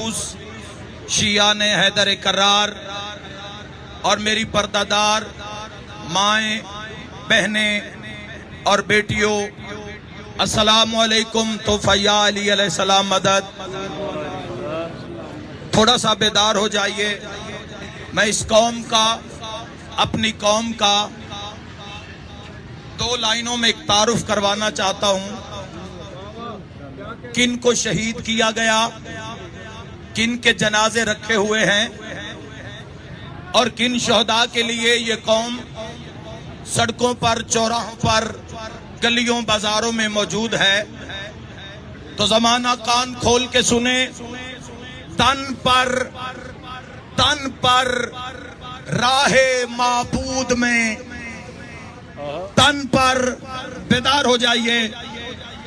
शिया ने हैदर करार और मेरी पर्दादार माएँ, बहनें और बेटियों, अस्सलामु अलैकुम। तो फया अली अलैहिस्सलाम मदद। थोड़ा सा बेदार हो जाइए। मैं इस कौम का, अपनी कौम का दो लाइनों में एक तारुफ करवाना चाहता हूं। किन को शहीद किया गया, किन के जनाजे रखे हुए हैं और किन शहदा के लिए ये कौम सड़कों पर, चौराहों पर, गलियों बाजारों में मौजूद है। तो जमाना कान खोल के सुने। तन पर राहे माबूद में, तन पर बेदार हो जाइए।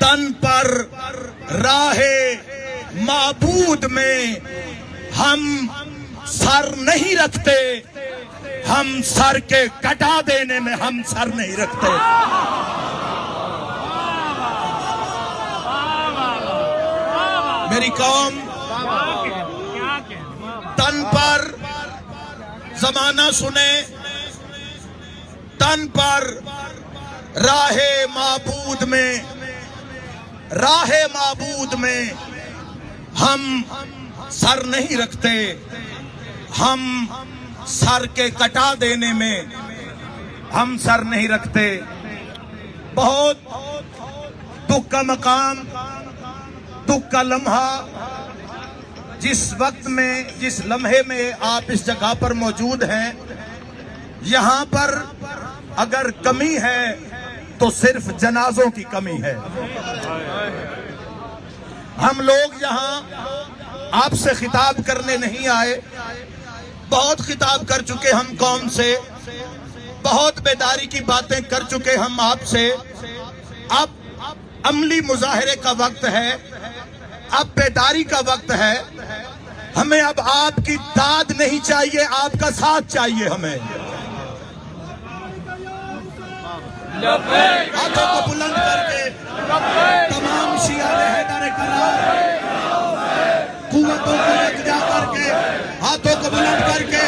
तन पर राहे माबूद में हम सर नहीं रखते, हम सर के कटा देने में हम सर नहीं रखते। मेरी कौम तन पर, जमाना सुने, तन पर राहे माबूद में, राहे माबूद में हम सर नहीं रखते, हम सर के कटा देने में हम सर नहीं रखते। बहुत दुख का मकाम, दुख का लम्हा, जिस वक्त में, जिस लम्हे में आप इस जगह पर मौजूद हैं, यहाँ पर अगर कमी है तो सिर्फ जनाजों की कमी है। हम लोग यहाँ आपसे खिताब करने नहीं आए। बहुत खिताब कर चुके हम कौम से, बहुत बेदारी की बातें कर चुके हम आपसे। अब अमली मुजाहरे का वक्त है, अब बेदारी का वक्त है। हमें अब आपकी दाद नहीं चाहिए, आपका साथ चाहिए हमें। हाथों को बुलंद करके तमाम शिया ने हैदर करार, कुव्वतों को यकजा करके, हाथों को बुलंद करके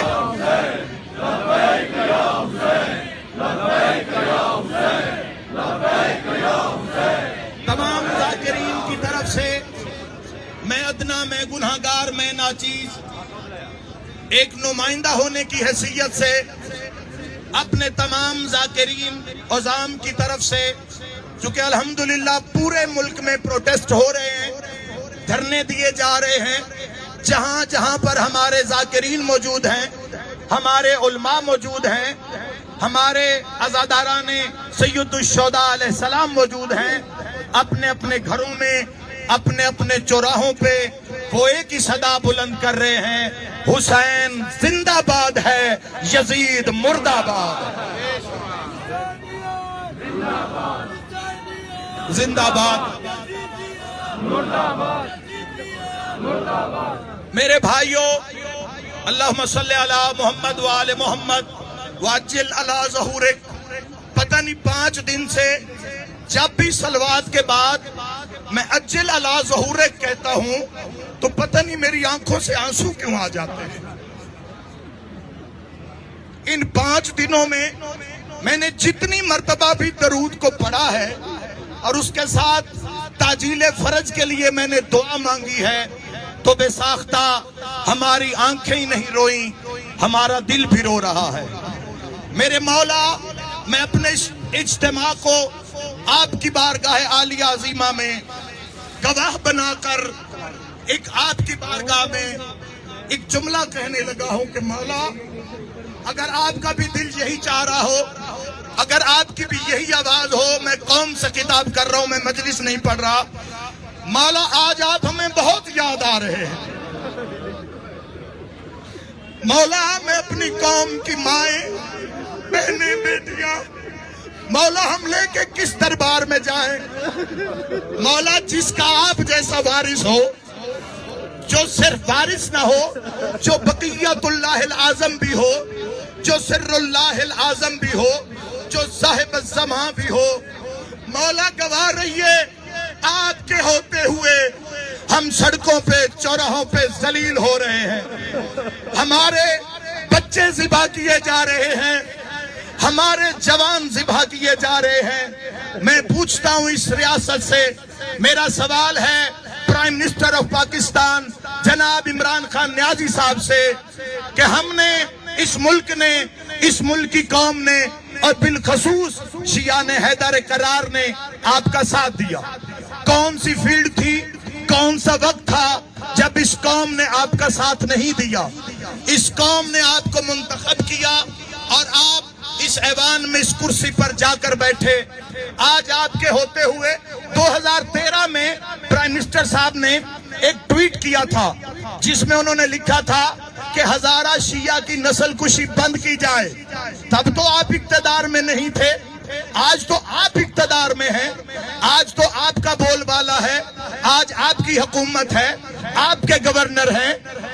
तमाम जाकिरीन की तरफ से मैं अदना, मैं गुनाहगार, मैं नाचीज, एक नुमाइंदा होने की हैसियत से अपने तमाम जाकिरीन औजाम की तरफ से, चूंकि अल्हम्दुलिल्लाह पूरे मुल्क में प्रोटेस्ट हो रहे हैं, धरने दिए जा रहे हैं, जहां जहां पर हमारे जाकिरीन मौजूद हैं, हमारे उलमा मौजूद हैं, हमारे अज़ादाराने सैयदुश्शुहदा अलैहिस्सलाम मौजूद हैं, अपने अपने घरों में, अपने अपने चौराहों पे वो एक ही सदा बुलंद कर रहे हैं, हुसैन जिंदाबाद है, यजीद मुर्दाबाद। जिंदाबाद मेरे भाइयों, अल्लाहुम्मा सल्ली अला मोहम्मद व आले मोहम्मद वाजिल अला ज़हूरिक। पता नहीं 5 दिन से जब भी सलवात के बाद मैं अज्जिल अला ज़हूरिक कहता हूं तो पता नहीं मेरी आंखों से आंसू क्यों आ जाते हैं। इन 5 दिनों में मैंने जितनी मर्तबा भी दरूद को पढ़ा है और उसके साथ ताजीले फरज के लिए मैंने दुआ मांगी है, तो बेसाख्ता हमारी आंखें ही नहीं रोई, हमारा दिल भी रो रहा है। मेरे मौला, मैं अपने इज्तिमा को आपकी बारगाह आलिया अजीमा में गवाह बनाकर एक आपकी बारगाह में एक जुमला कहने लगा हूं कि मौला, अगर आपका भी दिल यही चाह रहा हो, अगर आपकी भी यही आवाज हो, मैं कौम से किताब कर रहा हूं, मैं मजलिस नहीं पढ़ रहा, मौला आज आप हमें बहुत याद आ रहे हैं। मौला, मैं अपनी कौम की माएं, बहनें, बेटियां, मौला हम लेके किस दरबार में जाएं? मौला, जिसका आप जैसा वारिस हो, जो सिर्फ वारिस ना हो, जो बक़ियतुल्लाहिल आज़म भी हो, जो सिर्रुल्लाहिल आज़म भी हो, जो साहिब ज़मा भी हो। मौला, गवाह रहिए आपके होते हुए हम सड़कों पे चौराहों पे जलील हो रहे हैं, हमारे बच्चे ज़िबा किए जा रहे हैं, हमारे जवान ज़िबा किए जा रहे हैं। मैं पूछता हूं इस रियासत से, मेरा सवाल है प्राइम मिनिस्टर ऑफ पाकिस्तान जनाब इमरान खान न्याजी साहब से कि हमने, इस मुल्क ने, इस मुल्क की कौम ने और बिलखसूस शिया ने, हैदर करार ने आपका साथ दिया। कौन सी फील्ड थी, कौन सा वक्त था जब इस कौम ने आपका साथ नहीं दिया? इस कौम ने आपको मुंतखब किया और आप इस ऐवान में, इस कुर्सी पर जाकर बैठे। आज आपके होते हुए 2013 में प्राइम मिनिस्टर साहब ने एक ट्वीट किया था जिसमें उन्होंने लिखा था कि हजारा शिया की नस्ल कुशी बंद की जाए। तब तो आप इक्तदार में नहीं थे, आज तो आप इक्तदार में हैं, आज तो आपका बोलबाला है, आज आपकी हुकूमत है, आपके गवर्नर हैं,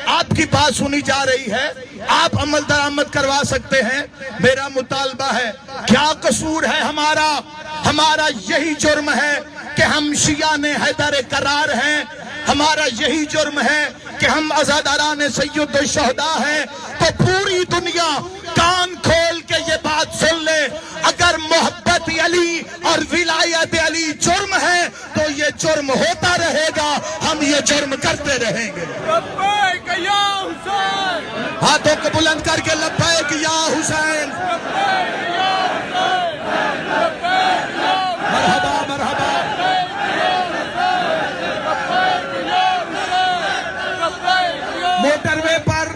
आपकी बात सुनी जा रही है, आप अमल दरामद करवा सकते हैं। मेरा मुतालबा है, क्या कसूर है हमारा? हमारा यही जुर्म है कि हम शिया ने हैदर करार हैं, हमारा यही जुर्म है कि हम अज़ादारान सैयद शहदा हैं। तो पूरी दुनिया कान खोल के ये बात सुन ले, अगर मोहब्बत अली और विलायत अली जुर्म है तो ये जुर्म होता रहेगा, हम ये जुर्म करते रहेंगे। हाथों को बुलंद करके लब्बैक या हुसैन, मरहबा मरहबा। मोटरवे पर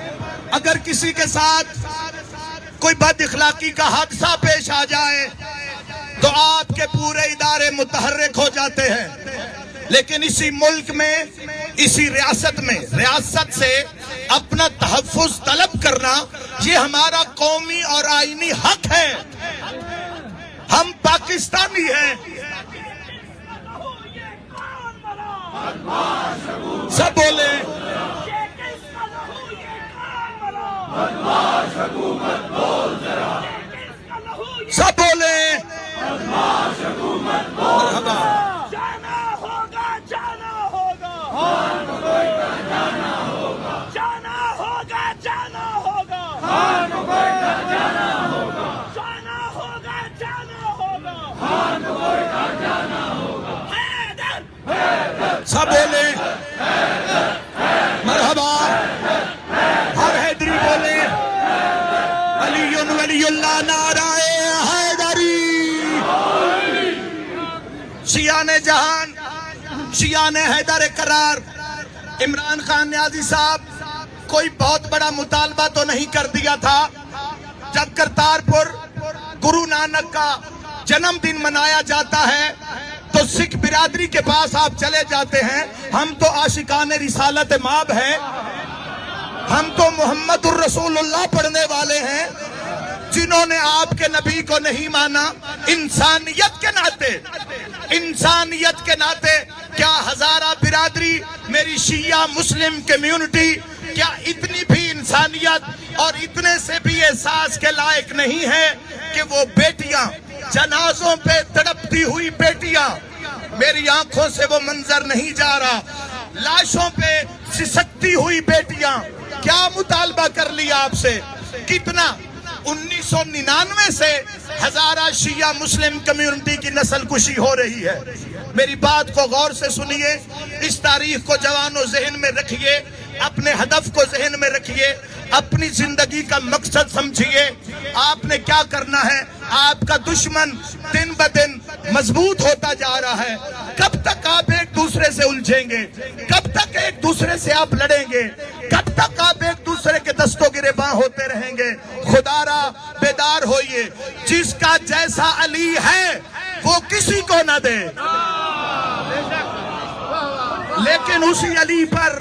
अगर किसी के साथ कोई बद इखलाकी का हादसा पेश आ जाए तो आपके पूरे इदारे मुतहर्रिक हो जाते हैं। लेकिन इसी मुल्क में, इसी रियासत में, रियासत से अपना तहफ़्फ़ुज़ तलब करना ये हमारा कौमी और आईनी हक है। हम पाकिस्तानी हैं। सब बोले सब बोले मरहबा। जाना होगा, जाना होगा, जाना होगा, जाना होगा, जाना होगा, जाना होगा, जाना होगा। सब बोले मरहबा। हर हैदरी बोले अलीयुन वलीयुल्लाह, नाराए हैदरी। शिया ने जहान, शिया ने हैदर करार। इमरान खान न्याजी साहब कोई बहुत बड़ा मुतालबा तो नहीं कर दिया था। जब करतारपुर गुरु नानक का जन्मदिन मनाया जाता है तो सिख बिरादरी के पास आप चले जाते हैं। हम तो आशिकाने रिसालत माब हैं, हम तो मोहम्मदुर रसूलुल्लाह पढ़ने वाले हैं, जिन्होंने आपके नबी को नहीं माना। इंसानियत के नाते, इंसानियत के नाते क्या हजारा बिरादरी, मेरी शिया मुस्लिम कम्युनिटी, क्या इतनी भी इंसानियत और इतने से भी एहसास के लायक नहीं है कि वो बेटियां, जनाजों पे तड़पती हुई बेटियां, मेरी आंखों से वो मंजर नहीं जा रहा, लाशों पे सिसकती हुई बेटियां, क्या मुतालबा कर लिया आपसे? कितना 1999 से हजारा शिया मुस्लिम कम्युनिटी की नस्ल कुशी हो रही है। मेरी बात को गौर से सुनिए, इस तारीख को जवानों ज़हन में रखिए, अपने हदफ को ज़हन में रखिए, अपनी जिंदगी का मकसद समझिए। आपने क्या करना है? आपका दुश्मन दिन ब दिन मजबूत होता जा रहा है। कब तक आप एक दूसरे से उलझेंगे? कब तक एक दूसरे से आप लड़ेंगे? कब तक आप एक दूसरे के दस्तों गिरेबां होते रहेंगे? खुदारा बेदार होइए, जिसका जैसा अली है वो किसी को न दे, लेकिन उसी अली पर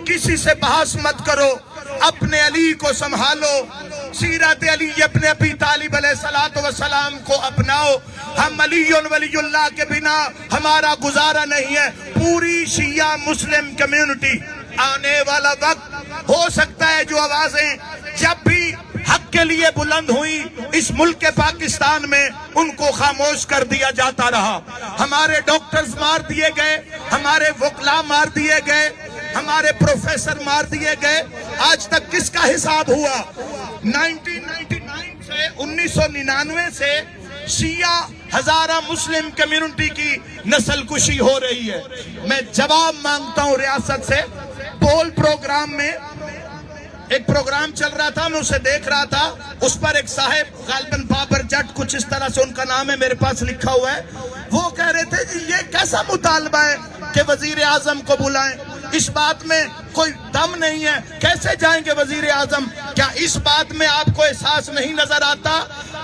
किसी से बहस मत करो। अपने अली को संभालो, सीरत अली अपने अबी तालिब अलैहिस्सलातु वस्सलाम को अपनाओ। हम अलीयुन वलीयुल्लाह के बिना हमारा गुजारा नहीं है। पूरी शिया मुस्लिम कम्युनिटी, आने वाला वक्त हो सकता है जो आवाजें जब भी हक के लिए बुलंद हुई, इस मुल्क के पाकिस्तान में उनको खामोश कर दिया जाता रहा। हमारे डॉक्टर्स मार दिए गए, हमारे वकला मार दिए गए, हमारे प्रोफेसर मार दिए गए। आज तक किसका हिसाब हुआ? 1999 से 1999 से शिया हजारा मुस्लिम कम्युनिटी की नस्ल कुशी हो रही है। मैं जवाब मांगता हूं रियासत से। पोल प्रोग्राम में एक प्रोग्राम चल रहा था, मैं उसे देख रहा था, उस पर एक साहेब गालिबन बाबर जट, कुछ इस तरह से उनका नाम है, मेरे पास लिखा हुआ है, वो कह रहे थे जी ये कैसा मुतालबा है कि वजीर आजम को बुलाएं, इस बात में कोई दम नहीं है, कैसे जाएंगे वजीर आजम? क्या इस बात में आपको एहसास नहीं नजर आता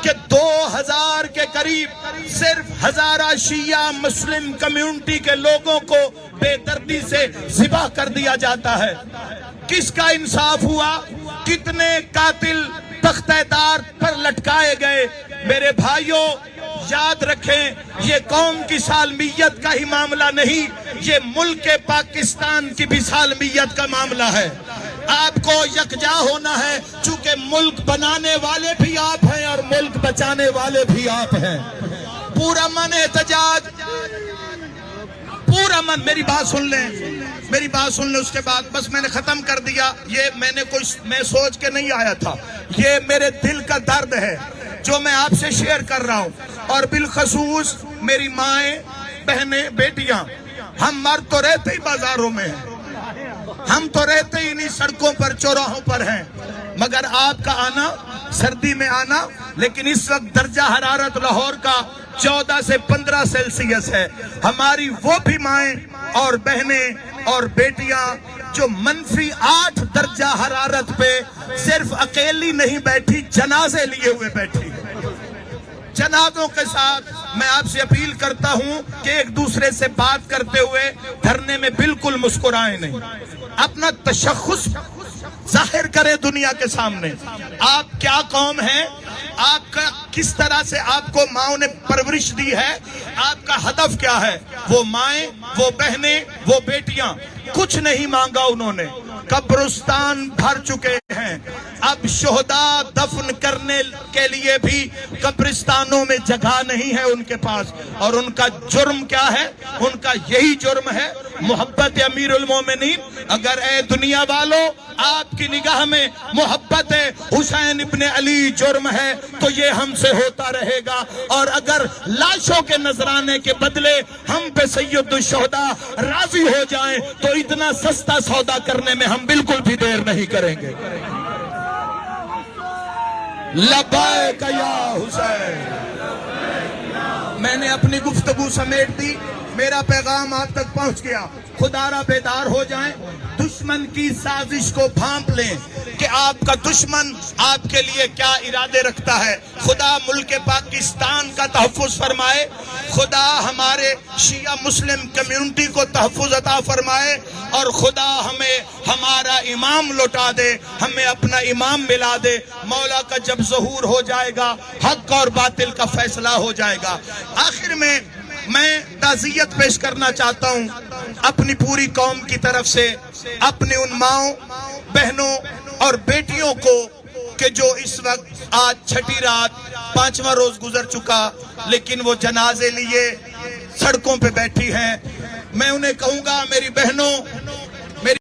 कि 2000 के करीब सिर्फ हजारा शिया मुस्लिम कम्युनिटी के लोगों को बेदर्दी से ज़िबा कर दिया जाता है? किसका इंसाफ हुआ? कितने कातिल तख्तेदार पर लटकाए गए? मेरे भाइयों, याद रखें, ये कौम की सालमियत का ही मामला नहीं, ये मुल्क के पाकिस्तान की भी सालमियत का मामला है। आपको यकजा होना है, चूंकि मुल्क बनाने वाले भी आप हैं और मुल्क बचाने वाले भी आप हैं। पूरा मन एहतजाज, पूरा मन, मेरी बात सुन लें, मेरी बात सुन लें, उसके बाद बस मैंने खत्म कर दिया। ये मैं सोच के नहीं आया था, ये मेरे दिल का दर्द है जो मैं आपसे शेयर कर रहा हूँ। और बिलखसूस मेरी माएँ, बहनें, बेटियां, हम मर्द तो रहते ही बाजारों में हैं, हम तो रहते ही इन्हीं सड़कों पर, चौराहों पर हैं, मगर आपका आना, सर्दी में आना, लेकिन इस वक्त दर्जा हरारत लाहौर का 14 से 15 सेल्सियस है। हमारी वो भी माएँ और बहनें और बेटियां जो -8 दर्जा हरारत पे सिर्फ अकेली नहीं बैठी, जनाजे लिए हुए बैठी। जनाजों के साथ मैं आपसे अपील करता हूं कि एक दूसरे से बात करते हुए धरने में बिल्कुल मुस्कुराएं नहीं, अपना तशख्खुस जाहिर करें दुनिया के सामने। आप क्या कौम है, आपका किस तरह से आपको माओ ने परवरिश दी है, आपका हदफ क्या है? वो माएं, वो बहनें, वो बेटियां, कुछ नहीं मांगा उन्होंने, कब्रिस्तान भर चुके हैं। अब शोहदा दफन करने के लिए भी कब्रिस्तानों में जगह नहीं है उनके पास। और उनका जुर्म क्या है? उनका यही जुर्म है मोहब्बत अमीरुल मोमिनीन। अगर ए दुनिया वालों, आपकी निगाह में मोहब्बत हुसैन इब्ने अली जुर्म है तो ये हमसे होता रहेगा। और अगर लाशों के नजराने के बदले हम पे सैयदुल शोहदा राजी हो जाएं तो इतना सस्ता सौदा करने में हम बिल्कुल भी देर नहीं करेंगे। लब्बैक या हुसैन। मैंने अपनी गुफ्तगू समेट दी, मेरा पैगाम आप तक पहुंच गया। खुदारा बेदार हो जाएं, दुश्मन की साजिश को भांप लें कि आपका दुश्मन आपके लिए क्या इरादे रखता है। खुदा मुल्क पाकिस्तान का तहफ़्फ़ुज़ फरमाए, खुदा हमारे शिया मुस्लिम कम्युनिटी को तहफ़्फ़ुज़ अता फरमाए, और खुदा हमें हमारा इमाम लौटा दे, हमें अपना इमाम मिला दे। मौला का जब ज़हूर हो जाएगा, हक और बातिल का फैसला हो जाएगा। आखिर में मैं ताज़ियत पेश करना चाहता हूँ अपनी पूरी कौम की तरफ से, अपनी उन माओं, बहनों और बेटियों को कि जो इस वक्त आज छठी रात 5वां रोज गुजर चुका, लेकिन वो जनाजे लिए सड़कों पे बैठी हैं। मैं उन्हें कहूँगा, मेरी बहनों,